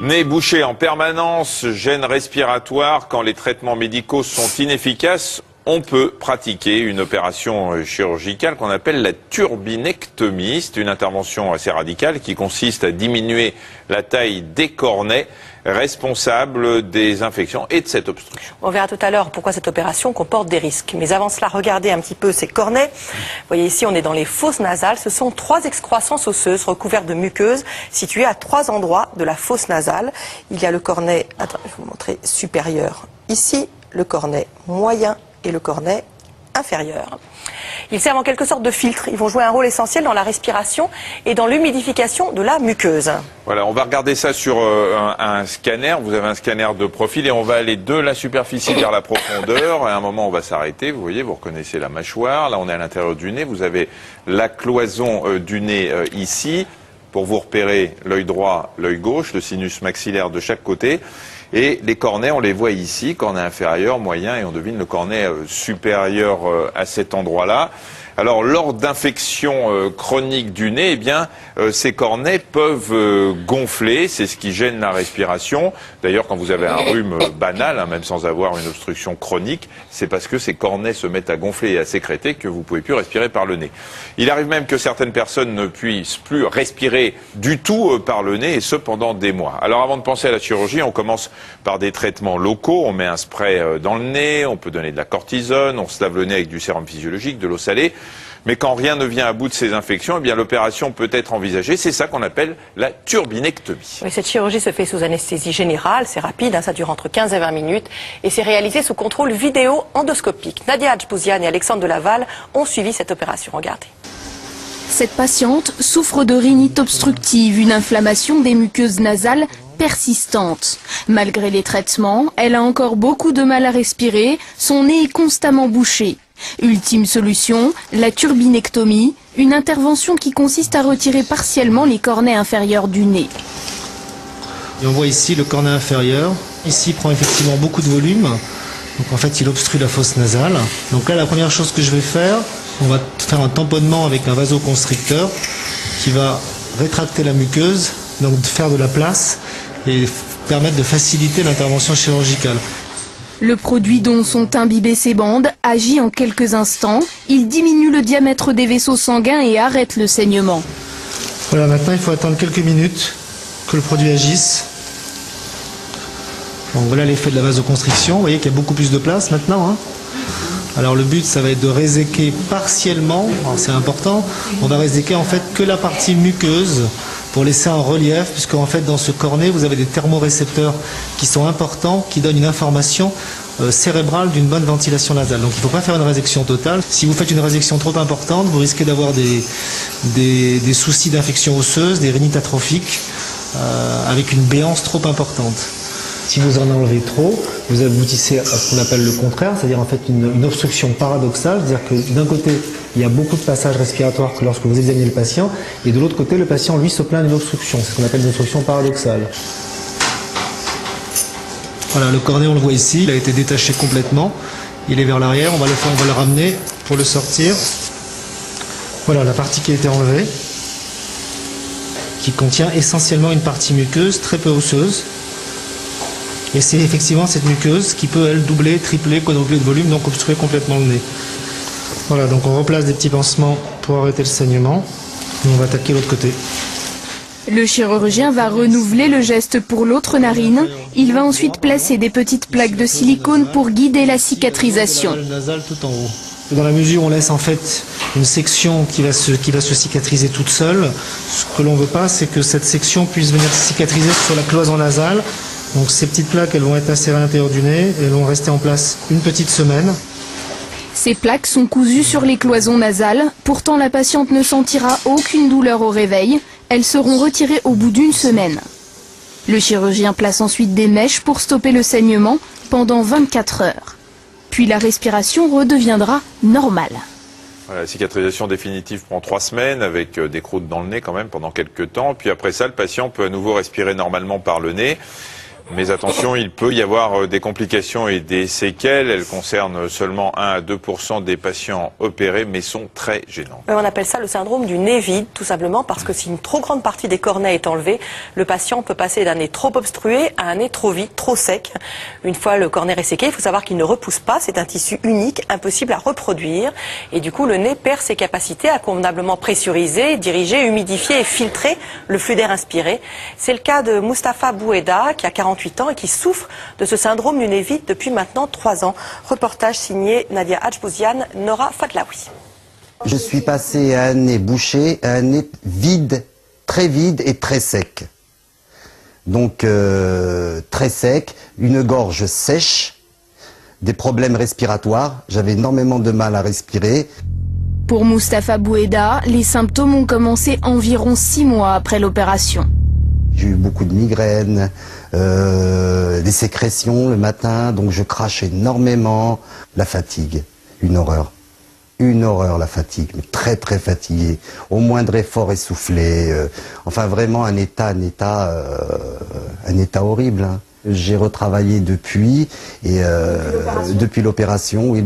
Nez bouché en permanence, gêne respiratoire, quand les traitements médicaux sont inefficaces, on peut pratiquer une opération chirurgicale qu'on appelle la turbinectomie. C'est une intervention assez radicale qui consiste à diminuer la taille des cornets responsables des infections et de cette obstruction. On verra tout à l'heure pourquoi cette opération comporte des risques. Mais avant cela, regardez un petit peu ces cornets. Vous voyez ici, on est dans les fosses nasales. Ce sont 3 excroissances osseuses recouvertes de muqueuses situées à 3 endroits de la fosse nasale. Il y a le cornet, attends, je vais vous montrer, supérieur. Ici, le cornet moyen et le cornet inférieur. Ils servent en quelque sorte de filtre. Ils vont jouer un rôle essentiel dans la respiration et dans l'humidification de la muqueuse. Voilà, on va regarder ça sur un scanner. Vous avez un scanner de profil et on va aller de la superficie vers la profondeur. À un moment, on va s'arrêter. Vous voyez, vous reconnaissez la mâchoire. Là, on est à l'intérieur du nez. Vous avez la cloison du nez ici pour vous repérer l'œil droit, l'œil gauche, le sinus maxillaire de chaque côté. Et les cornets, on les voit ici, cornet inférieur, moyen, et on devine le cornet supérieur à cet endroit-là. Alors, lors d'infections chroniques du nez, eh bien, ces cornets peuvent gonfler, c'est ce qui gêne la respiration. D'ailleurs, quand vous avez un rhume banal, hein, même sans avoir une obstruction chronique, c'est parce que ces cornets se mettent à gonfler et à sécréter que vous ne pouvez plus respirer par le nez. Il arrive même que certaines personnes ne puissent plus respirer du tout par le nez, et ce pendant des mois. Alors, avant de penser à la chirurgie, on commence par des traitements locaux. On met un spray dans le nez, on peut donner de la cortisone, on se lave le nez avec du sérum physiologique, de l'eau salée. Mais quand rien ne vient à bout de ces infections, eh bien l'opération peut être envisagée. C'est ça qu'on appelle la turbinectomie. Oui, cette chirurgie se fait sous anesthésie générale. C'est rapide, hein, ça dure entre 15 et 20 minutes. Et c'est réalisé sous contrôle vidéo endoscopique. Nadia Hadjbouziane et Alexandre Delaval ont suivi cette opération. Regardez. Cette patiente souffre de rhinite obstructive, une inflammation des muqueuses nasales persistante. Malgré les traitements, elle a encore beaucoup de mal à respirer, son nez est constamment bouché. Ultime solution, la turbinectomie, une intervention qui consiste à retirer partiellement les cornets inférieurs du nez. Et on voit ici le cornet inférieur. Ici, il prend effectivement beaucoup de volume. Donc en fait, il obstrue la fosse nasale. Donc là, la première chose que je vais faire, on va faire un tamponnement avec un vasoconstricteur qui va rétracter la muqueuse, donc faire de la place et permettre de faciliter l'intervention chirurgicale. Le produit dont sont imbibées ces bandes agit en quelques instants. Il diminue le diamètre des vaisseaux sanguins et arrête le saignement. Voilà, maintenant il faut attendre quelques minutes que le produit agisse. Donc voilà l'effet de la vasoconstriction. Vous voyez qu'il y a beaucoup plus de place maintenant, hein. Alors le but, ça va être de réséquer partiellement. Alors c'est important. On va réséquer en fait que la partie muqueuse pour laisser un relief, puisque en fait dans ce cornet vous avez des thermorécepteurs qui sont importants, qui donnent une information cérébrale d'une bonne ventilation nasale. Donc il ne faut pas faire une résection totale. Si vous faites une résection trop importante, vous risquez d'avoir des soucis d'infection osseuse, des rhinites atrophiques, avec une béance trop importante. Si vous en enlevez trop, vous aboutissez à ce qu'on appelle le contraire, c'est-à-dire en fait une obstruction paradoxale, c'est-à-dire que d'un côté, il y a beaucoup de passages respiratoires que lorsque vous examinez le patient, et de l'autre côté, le patient, lui, se plaint d'une obstruction, c'est ce qu'on appelle une obstruction paradoxale. Voilà, le cornet, on le voit ici, il a été détaché complètement, il est vers l'arrière, on va le ramener pour le sortir. Voilà la partie qui a été enlevée, qui contient essentiellement une partie muqueuse, très peu osseuse. Et c'est effectivement cette muqueuse qui peut, elle, doubler, tripler, quadrupler de volume, donc obstruer complètement le nez. Voilà, donc on replace des petits pansements pour arrêter le saignement. Et on va attaquer l'autre côté. Le chirurgien va renouveler le geste pour l'autre narine. Il va ensuite placer des petites plaques de silicone pour guider la cicatrisation. Nasale tout en haut. Dans la mesure où on laisse en fait une section qui va se cicatriser toute seule, ce que l'on ne veut pas, c'est que cette section puisse venir cicatriser sur la cloison nasale. Donc ces petites plaques, elles vont être insérées à l'intérieur du nez, elles vont rester en place une petite semaine. Ces plaques sont cousues sur les cloisons nasales. Pourtant, la patiente ne sentira aucune douleur au réveil. Elles seront retirées au bout d'une semaine. Le chirurgien place ensuite des mèches pour stopper le saignement pendant 24 heures. Puis la respiration redeviendra normale. Voilà, la cicatrisation définitive prend 3 semaines avec des croûtes dans le nez quand même pendant quelques temps. Puis après ça, le patient peut à nouveau respirer normalement par le nez. Mais attention, il peut y avoir des complications et des séquelles. Elles concernent seulement 1 à 2% des patients opérés, mais sont très gênantes. On appelle ça le syndrome du nez vide, tout simplement parce que si une trop grande partie des cornets est enlevée, le patient peut passer d'un nez trop obstrué à un nez trop vide, trop sec. Une fois le cornet resséqué, il faut savoir qu'il ne repousse pas. C'est un tissu unique, impossible à reproduire. Et du coup, le nez perd ses capacités à convenablement pressuriser, diriger, humidifier et filtrer le flux d'air inspiré. C'est le cas de Moustapha Boueda, qui a 48 ans et qui souffre de ce syndrome du nez vide depuis maintenant 3 ans. Reportage signé Nadia Hadjbouziane, Nora Fadlaoui. Je suis passé à un nez bouché, à un nez vide et très sec. Donc très sec, une gorge sèche, des problèmes respiratoires, j'avais énormément de mal à respirer. Pour Moustapha Boueda, les symptômes ont commencé environ 6 mois après l'opération. J'ai eu beaucoup de migraines, des sécrétions le matin, donc je crache énormément. La fatigue, une horreur. Une horreur la fatigue, mais très très fatigué. Au moindre effort essoufflé. Enfin vraiment un état horrible. Hein. J'ai retravaillé depuis l'opération, et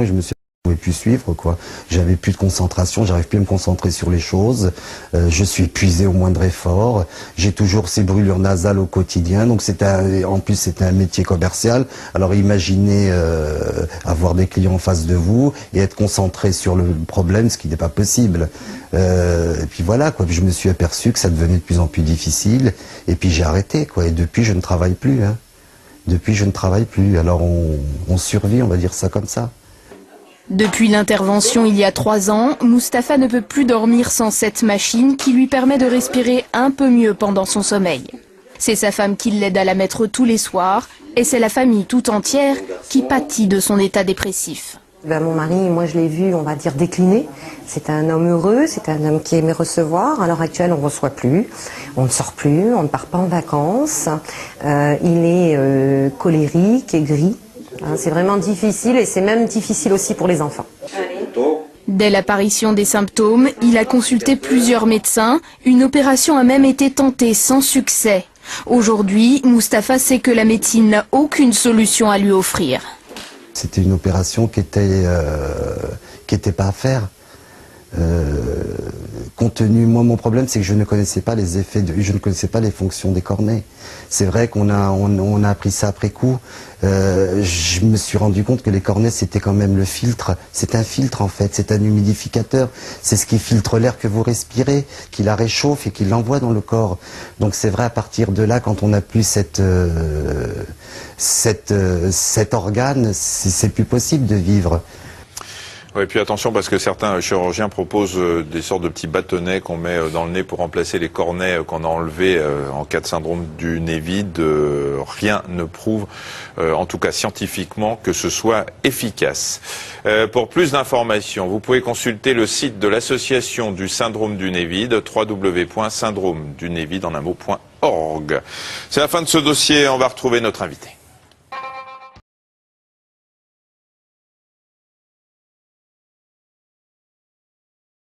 je me suis pouvais plus suivre quoi. J'avais plus de concentration, j'arrive plus à me concentrer sur les choses. Je suis épuisé au moindre effort. J'ai toujours ces brûlures nasales au quotidien. Donc en plus c'était un métier commercial. Alors imaginez avoir des clients en face de vous et être concentré sur le problème, ce qui n'est pas possible. Et puis voilà quoi. Puis je me suis aperçu que ça devenait de plus en plus difficile. Et puis j'ai arrêté quoi. Et depuis je ne travaille plus. Hein. Depuis je ne travaille plus. Alors on survit, on va dire ça comme ça. Depuis l'intervention il y a 3 ans, Moustapha ne peut plus dormir sans cette machine qui lui permet de respirer un peu mieux pendant son sommeil. C'est sa femme qui l'aide à la mettre tous les soirs et c'est la famille tout entière qui pâtit de son état dépressif. Mon mari, moi je l'ai vu, on va dire, décliner. C'est un homme heureux, c'est un homme qui aimait recevoir. À l'heure actuelle, on ne reçoit plus, on ne sort plus, on ne part pas en vacances. Il est colérique, aigri. C'est vraiment difficile et c'est même difficile aussi pour les enfants. Dès l'apparition des symptômes, il a consulté plusieurs médecins. Une opération a même été tentée sans succès. Aujourd'hui, Moustapha sait que la médecine n'a aucune solution à lui offrir. C'était une opération qui était pas à faire. Compte tenu, moi mon problème c'est que je ne connaissais pas les effets, je ne connaissais pas les fonctions des cornets. C'est vrai qu'on a appris ça après coup. Je me suis rendu compte que les cornets c'était quand même le filtre. C'est un filtre en fait, c'est un humidificateur. C'est ce qui filtre l'air que vous respirez, qui la réchauffe et qui l'envoie dans le corps. Donc c'est vrai à partir de là, quand on n'a plus cet organe, c'est plus possible de vivre. Oui, puis attention parce que certains chirurgiens proposent des sortes de petits bâtonnets qu'on met dans le nez pour remplacer les cornets qu'on a enlevés en cas de syndrome du nez vide. Rien ne prouve, en tout cas scientifiquement, que ce soit efficace. Pour plus d'informations, vous pouvez consulter le site de l'association du syndrome du nez vide, www.syndromedunezvide.org. C'est la fin de ce dossier, on va retrouver notre invité.